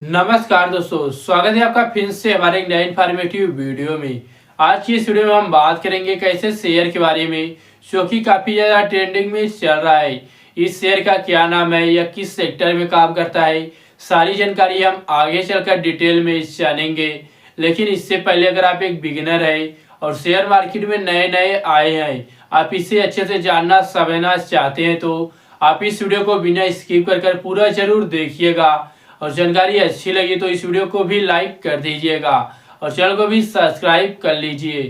नमस्कार दोस्तों, स्वागत है आपका फिर से हमारे एक नए इन्फॉर्मेटिव वीडियो में। आज की इस वीडियो में हम बात करेंगे कैसे शेयर के बारे में, जो कि काफ़ी ज़्यादा ट्रेंडिंग में चल रहा है। इस शेयर का क्या नाम है या किस सेक्टर में काम करता है, सारी जानकारी हम आगे चलकर डिटेल में जानेंगे। लेकिन इससे पहले अगर आप एक बिगिनर है और शेयर मार्केट में नए नए आए हैं, आप इसे अच्छे से जानना समझना चाहते हैं, तो आप इस वीडियो को बिना स्किप कर पूरा जरूर देखिएगा। और जानकारी अच्छी लगी तो इस वीडियो को भी लाइक कर दीजिएगा और चैनल को भी सब्सक्राइब कर लीजिए।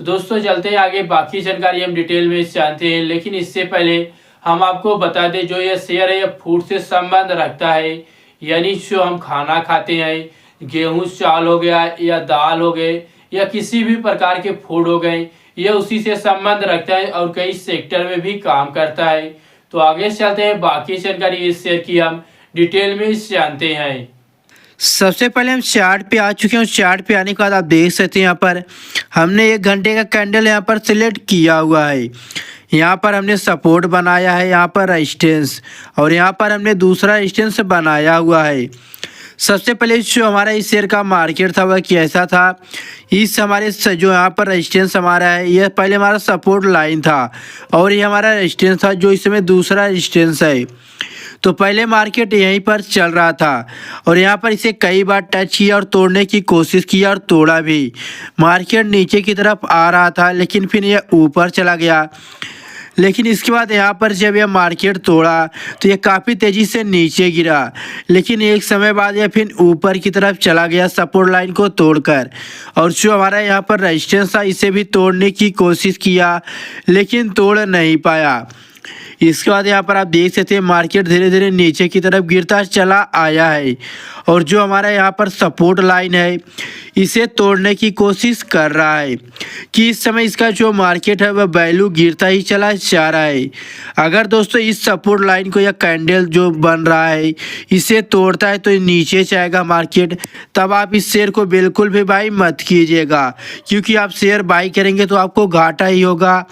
तो दोस्तों चलते हैं आगे, बाकी जानकारी हम डिटेल में जानते हैं। लेकिन इससे पहले हम आपको बता दें, जो ये शेयर है ये फूड से संबंध रखता है, यानी जो हम खाना खाते हैं, गेहूँ चावल हो गया या दाल हो गए या किसी भी प्रकार के फूड हो गए, ये उसी से संबंध रखता है और कई सेक्टर में भी काम करता है। तो आगे चलते हैं, बाकी जानकारी इस शेयर की हम डिटेल में जानते हैं। सबसे पहले हम चार्ट पे आ चुके हैं। चार्ट पे आने के बाद आप देख सकते हैं यहाँ पर हमने 1 घंटे का कैंडल यहाँ पर सिलेक्ट किया हुआ है। यहाँ पर हमने सपोर्ट बनाया है, यहाँ पर रेजिस्टेंस, और यहाँ पर हमने दूसरा रेजिस्टेंस बनाया हुआ है। सबसे पहले जो हमारा इस शेयर का मार्केट था वह कैसा था। इस हमारे जो यहाँ पर रेजिस्टेंस हमारा है, यह पहले हमारा सपोर्ट लाइन था और ये हमारा रेजिस्टेंस था, जो इसमें दूसरा रेजिस्टेंस है। तो पहले मार्केट यहीं पर चल रहा था और यहाँ पर इसे कई बार टच किया और तोड़ने की कोशिश की और तोड़ा भी। मार्केट नीचे की तरफ आ रहा था लेकिन फिर यह ऊपर चला गया। लेकिन इसके बाद यहाँ पर जब यह मार्केट तोड़ा तो यह काफ़ी तेज़ी से नीचे गिरा, लेकिन एक समय बाद यह फिर ऊपर की तरफ चला गया सपोर्ट लाइन को तोड़कर। और जो हमारा यहाँ पर रेजिस्टेंस था इसे भी तोड़ने की कोशिश किया लेकिन तोड़ नहीं पाया। इसके बाद यहाँ पर आप देख सकते हैं मार्केट धीरे धीरे नीचे की तरफ गिरता चला आया है और जो हमारा यहाँ पर सपोर्ट लाइन है इसे तोड़ने की कोशिश कर रहा है कि इस समय इसका जो मार्केट है वह वैल्यू गिरता ही चला जा रहा है। अगर दोस्तों इस सपोर्ट लाइन को या कैंडल जो बन रहा है इसे तोड़ता है तो नीचे जाएगा मार्केट, तब आप इस शेयर को बिल्कुल भी बाई मत कीजिएगा, क्योंकि आप शेयर बाई करेंगे तो आपको घाटा ही होगा।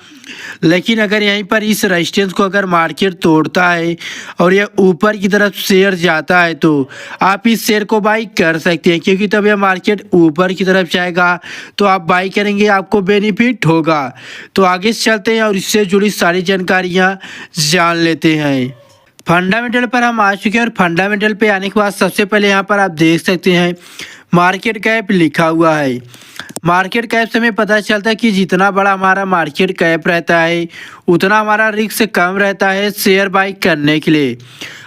लेकिन अगर यहीं पर इस रेजिस्टेंस को अगर मार्केट तोड़ता है और यह ऊपर की तरफ शेयर जाता है तो आप इस शेयर को बाई कर सकते हैं, क्योंकि तब यह मार्केट ऊपर की तरफ जाएगा तो आप बाई करेंगे, आपको बेनिफिट होगा। तो आगे चलते हैं और इससे जुड़ी सारी जानकारियाँ जान लेते हैं। फंडामेंटल पर हम आ चुके हैं और फंडामेंटल पे आने के बाद सबसे पहले यहाँ पर आप देख सकते हैं मार्केट कैप लिखा हुआ है। मार्केट कैप से हमें पता चलता है कि जितना बड़ा हमारा मार्केट कैप रहता है उतना हमारा रिस्क कम रहता है शेयर बाई करने के लिए,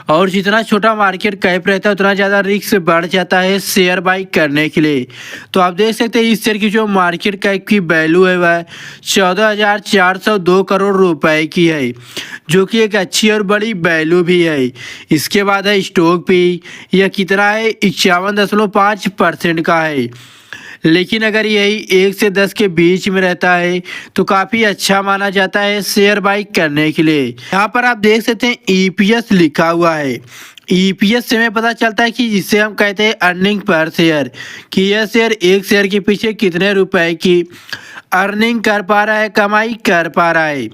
और जितना छोटा मार्केट कैप रहता है उतना ज़्यादा रिस्क बढ़ जाता है शेयर बाई करने के लिए। तो आप देख सकते हैं इस शेयर की जो मार्केट कैप की वैल्यू है वह 14,402 करोड़ रुपए की है, जो कि एक अच्छी और बड़ी वैल्यू भी है। इसके बाद है स्टॉक पे, यह कितना है 51.5% का है। लेकिन अगर यही 1 से 10 के बीच में रहता है तो काफ़ी अच्छा माना जाता है शेयर बाई करने के लिए। यहाँ पर आप देख सकते हैं ईपीएस लिखा हुआ है। ईपीएस से हमें पता चलता है कि जिसे हम कहते हैं अर्निंग पर शेयर, कि यह शेयर एक शेयर के पीछे कितने रुपए की अर्निंग कर पा रहा है, कमाई कर पा रहा है।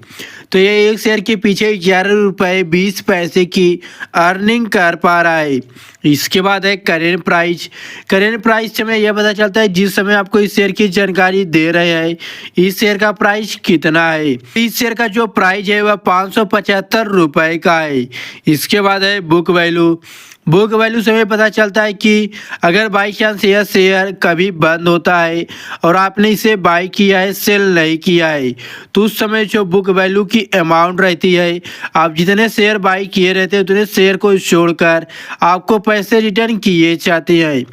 तो ये एक शेयर के पीछे 11 रुपये 20 पैसे की अर्निंग कर पा रहा है। इसके बाद है करेंट प्राइस। करेंट प्राइस से हमें यह पता चलता है जिस समय आपको इस शेयर की जानकारी दे रहे हैं इस शेयर का प्राइस कितना है। इस शेयर का जो प्राइस है वह 575 रुपये का है। इसके बाद है बुक वैल्यू। बुक वैल्यू से हमें पता चलता है कि अगर बाई चांस यह शेयर कभी बंद होता है और आपने इसे बाई किया है, सेल नहीं किया है, तो उस समय जो बुक वैल्यू की अमाउंट रहती है, आप जितने शेयर बाई किए रहते हैं उतने शेयर को छोड़कर आपको पैसे रिटर्न किए जाते हैं।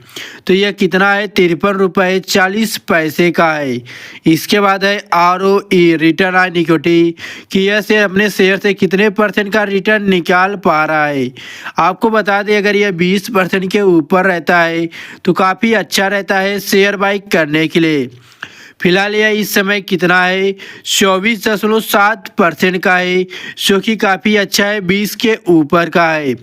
तो यह कितना है 53 रुपये 40 पैसे का है। इसके बाद है ROE, रिटर्न ऑन इक्विटी, कि यह शेयर अपने शेयर से कितने % का रिटर्न निकाल पा रहा है। आपको बता दें अगर यह 20% के ऊपर रहता है तो काफ़ी अच्छा रहता है शेयर बाई करने के लिए। फिलहाल यह इस समय कितना है 24.7% का है, जो कि काफ़ी अच्छा है, 20 के ऊपर का है।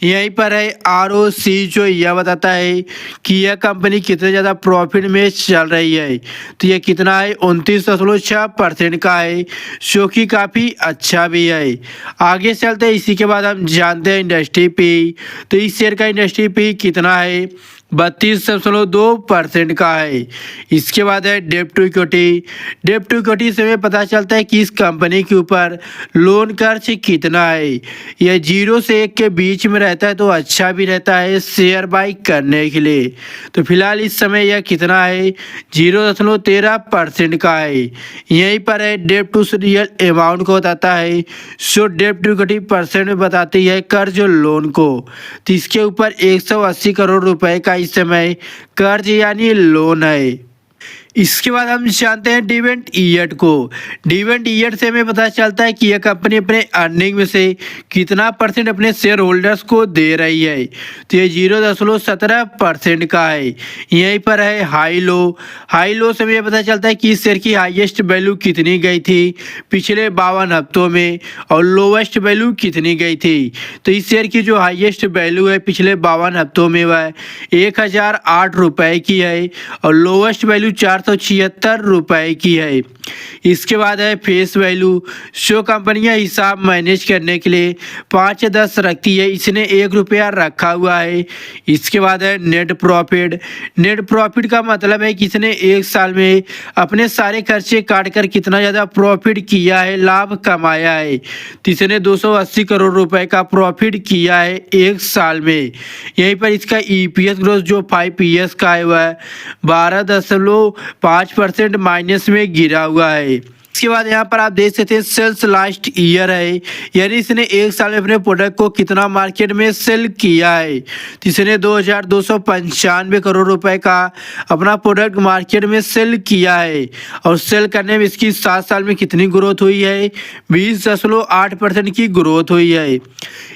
यहीं पर है ROC, जो यह बताता है कि यह कंपनी कितने ज़्यादा प्रॉफिट में चल रही है। तो यह कितना है 29.6% का है, जो कि काफ़ी अच्छा भी है। आगे चलते हैं, इसी के बाद हम जानते हैं इंडस्ट्री पी। तो इस शेयर का इंडस्ट्री पी कितना है 32.2% का है। इसके बाद है डेब्ट टू इक्विटी। डेब्ट टू इक्विटी से हमें पता चलता है कि इस कंपनी के ऊपर लोन खर्च कितना है। यह 0 से 1 के बीच में रहता है, तो अच्छा भी रहता है शेयर बाई करने के लिए। तो फिलहाल इस समय यह कितना है 0.13% का है। यहीं पर है डेब्ट टू रियल अमाउंट को बताता है, सो डेब्ट टू इक्विटी परसेंट में बताती है कर्ज लोन को। तो इसके ऊपर 180 करोड़ रुपए का इस समय कर्ज यानी लोन है। इसके बाद हम जानते हैं डिविडेंड यील्ड को। डिविडेंड यील्ड से हमें पता चलता है कि यह कंपनी अपने अर्निंग में से कितना परसेंट अपने शेयर होल्डर्स को दे रही है। तो ये 0.17% का है। यहीं पर है हाई लो। हाई लो से हमें पता चलता है कि इस शेयर की हाईएस्ट वैल्यू कितनी गई थी पिछले 52 हफ्तों में, और लोवेस्ट वैल्यू कितनी गई थी। तो इस शेयर की जो हाईएस्ट वैल्यू है पिछले 52 हफ्तों में वह 1008 रुपये की है, और लोवेस्ट वैल्यू 476 रुपये की है। इसके बाद है फेस वैल्यू। जो कंपनियां हिसाब मैनेज करने के लिए 5-10 रखती है, इसने 1 रुपया रखा हुआ है। इसके बाद है नेट प्रॉफिट। नेट प्रॉफिट का मतलब है कि इसने 1 साल में अपने सारे खर्चे काट कर कितना ज़्यादा प्रॉफिट किया है, लाभ कमाया है। तो इसने 280 करोड़ रुपए का प्रॉफिट किया है 1 साल में। यहीं पर इसका EPS ग्रोथ जो 5 ईयर्स का है वह 12.5% माइनस में गिरा हुआ है। इसके बाद यहाँ पर आप देख सकते हैं सेल्स लास्ट ईयर है, यानी इसने 1 साल में अपने प्रोडक्ट को कितना मार्केट में सेल किया है। तो इसने 2295 करोड़ रुपए का अपना प्रोडक्ट मार्केट में सेल किया है, और सेल करने में इसकी 7 साल में कितनी ग्रोथ हुई है 20.8% की ग्रोथ हुई है।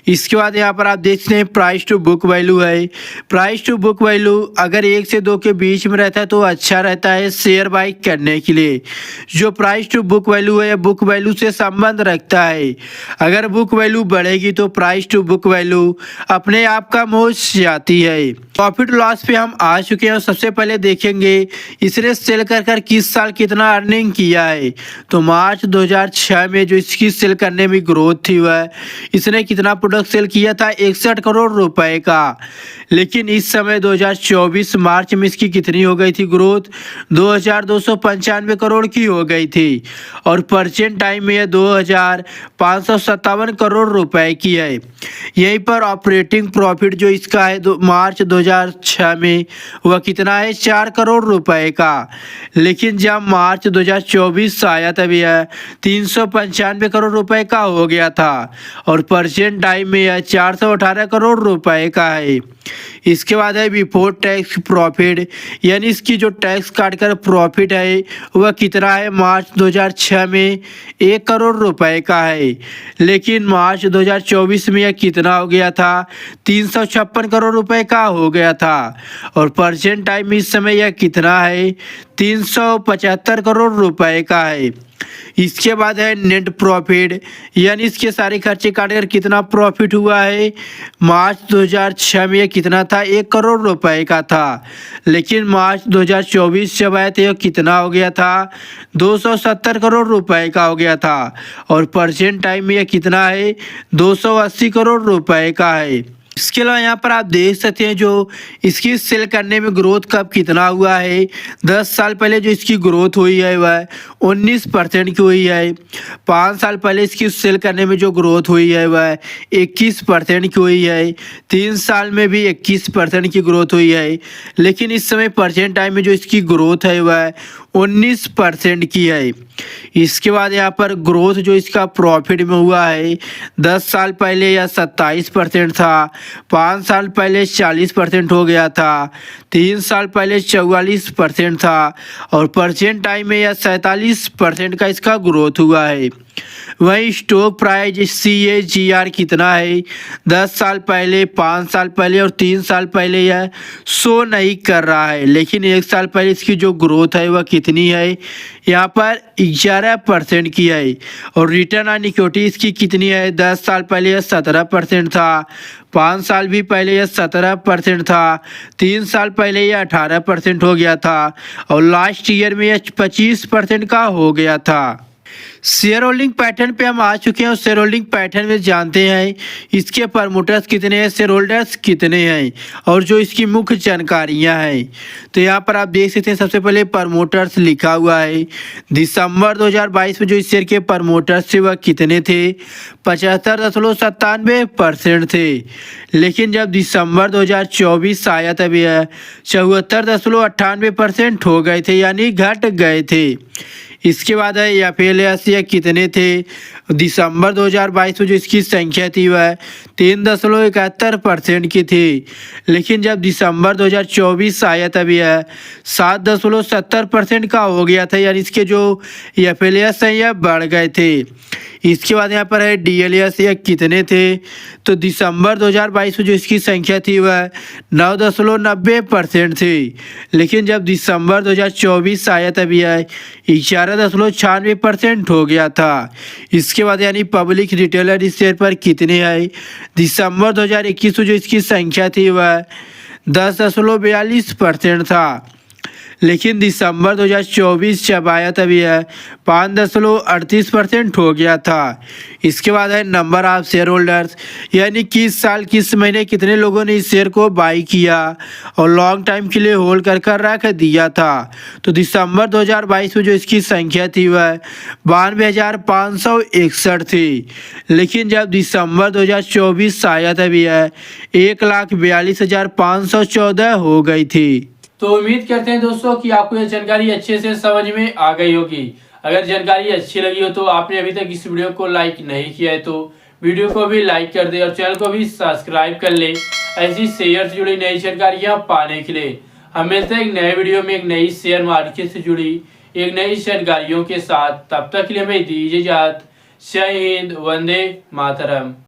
इसके बाद यहाँ पर आप देख सकते हैं प्राइस टू बुक वैल्यू है। प्राइस टू बुक वैल्यू अगर 1 से 2 के बीच में रहता है तो अच्छा रहता है शेयर बाई करने के लिए। जो प्राइस टू बुक वैल्यू है बुक वैल्यू से संबंध रखता है। अगर बुक वैल्यू बढ़ेगी तो प्राइस टू बुक वैल्यू अपने आप कम हो जाती है। प्रॉफिट लॉस पे हम आ चुके हैं, और सबसे पहले देखेंगे इसने सेल कर किस साल कितना अर्निंग किया है। तो मार्च 2006 में जो इसकी सेल करने में ग्रोथ थी वह इसने कितना प्रोडक्ट सेल किया था 61 करोड़ रुपए का। लेकिन इस समय 2024 मार्च में इसकी कितनी हो गई थी ग्रोथ 2295 करोड़ की हो गई थी, और परचेंट टाइम में यह 2557 करोड़ रुपए की है। यहीं पर ऑपरेटिंग प्रॉफिट जो इसका है मार्च 2006 में वह कितना है 4 करोड़ रुपए का। लेकिन जब मार्च 2024 आया तब यह 395 करोड़ रुपए का हो गया था, और परचेंट टाइम में यह 418 करोड़ रुपए का है। इसके बाद है बिफोर टैक्स प्रॉफिट, यानी इसकी जो टैक्स काटकर प्रॉफिट है वह कितना है मार्च 2006 में 1 करोड़ रुपए का है। लेकिन मार्च 2024 में यह कितना हो गया था 356 करोड़ रुपए का हो गया था, और परचेंट टाइम इस समय यह कितना है 375 करोड़ रुपए का है। इसके बाद है नेट प्रॉफिट, यानी इसके सारे खर्चे काटकर कितना प्रॉफिट हुआ है। मार्च 2006 में कितना था 1 करोड़ रुपए का था, लेकिन मार्च 2024 जब आए थे कितना हो गया था 270 करोड़ रुपए का हो गया था, और परचेंट टाइम में कितना है 280 करोड़ रुपए का है। इसके अलावा यहाँ पर आप देख सकते हैं जो इसकी सेल करने में ग्रोथ कब कितना हुआ है। 10 साल पहले जो इसकी ग्रोथ हुई है वह 19% की हुई है। 5 साल पहले इसकी सेल करने में जो ग्रोथ हुई है वह 21% की हुई है। 3 साल में भी 21% की ग्रोथ हुई है। लेकिन इस समय परसेंट टाइम में जो इसकी ग्रोथ है वह 19% की है। इसके बाद यहाँ पर ग्रोथ जो इसका प्रॉफिट में हुआ है 10 साल पहले यह 27% था, 5 साल पहले 40% हो गया था, 3 साल पहले 44% था, और परसेंट टाइम में यह 47% का इसका ग्रोथ हुआ है। वहीं स्टॉक प्राइस CAGR कितना है 10 साल पहले, 5 साल पहले और 3 साल पहले यह शो नहीं कर रहा है, लेकिन 1 साल पहले इसकी जो ग्रोथ है वह कितना कितनी है, यहाँ पर 11% की है। और रिटर्न ऑन इक्विटी इसकी कितनी है, 10 साल पहले यह 17% था, 5 साल भी पहले यह 17% था, 3 साल पहले यह 18% हो गया था और लास्ट ईयर में यह 25% का हो गया था। शेयर होल्डिंग पैटर्न पे हम आ चुके हैं और शेयर होल्डिंग पैटर्न में जानते हैं इसके प्रमोटर्स कितने हैं, शेयर होल्डर्स कितने हैं और जो इसकी मुख्य जानकारियां हैं। तो यहाँ पर आप देख सकते हैं सबसे पहले प्रमोटर्स लिखा हुआ है। दिसंबर 2022 में जो इस शेयर के प्रमोटर्स थे वह कितने थे, 75.97% थे। लेकिन जब दिसंबर 2024 आया तब यह 74.98% हो गए थे, यानी घट गए थे। इसके बाद है एफएलएस ये कितने थे, दिसंबर 2022 में जो इसकी संख्या थी वह 3.71% की थी। लेकिन जब दिसंबर 2024 आया तब यह 7.70% का हो गया था, यानी इसके जो एफएलएस हैं यह बढ़ गए थे। इसके बाद यहाँ पर है डीएलएस ये कितने थे, तो दिसंबर 2022 में जो इसकी संख्या थी वह 9.90% थी। लेकिन जब दिसंबर 2024 आया तब यह 11.96% हो गया था। इसके बाद यानी पब्लिक रिटेलर इस शेयर पर कितने हैं, दिसंबर 2021 में जो इसकी संख्या थी वह 10.42% था। लेकिन दिसंबर 2024 जब आया तब यह 5.38% हो गया था। इसके बाद है नंबर ऑफ शेयर होल्डर्स, यानी किस साल किस महीने कितने लोगों ने इस शेयर को बाई किया और लॉन्ग टाइम के लिए होल्ड कर रख दिया था। तो दिसंबर 2022 में जो इसकी संख्या थी वह 92,561 थी। लेकिन जब दिसंबर 2024 आया तब यह 1,42,514 हो गई थी। तो उम्मीद करते हैं दोस्तों कि आपको यह जानकारी अच्छे से समझ में आ गई होगी। अगर जानकारी अच्छी लगी हो तो आपने अभी तक इस वीडियो को लाइक नहीं किया है तो वीडियो को भी लाइक कर दे और चैनल को भी सब्सक्राइब कर ले ऐसी शेयर से जुड़ी नई जानकारियां पाने के लिए। हम मिलते हैं एक नए वीडियो में एक नई शेयर मार्केट से जुड़ी एक नई जानकारियों के साथ। तब तक के लिए हमें दीजिए इजाजत। जय हिंद, वंदे मातरम।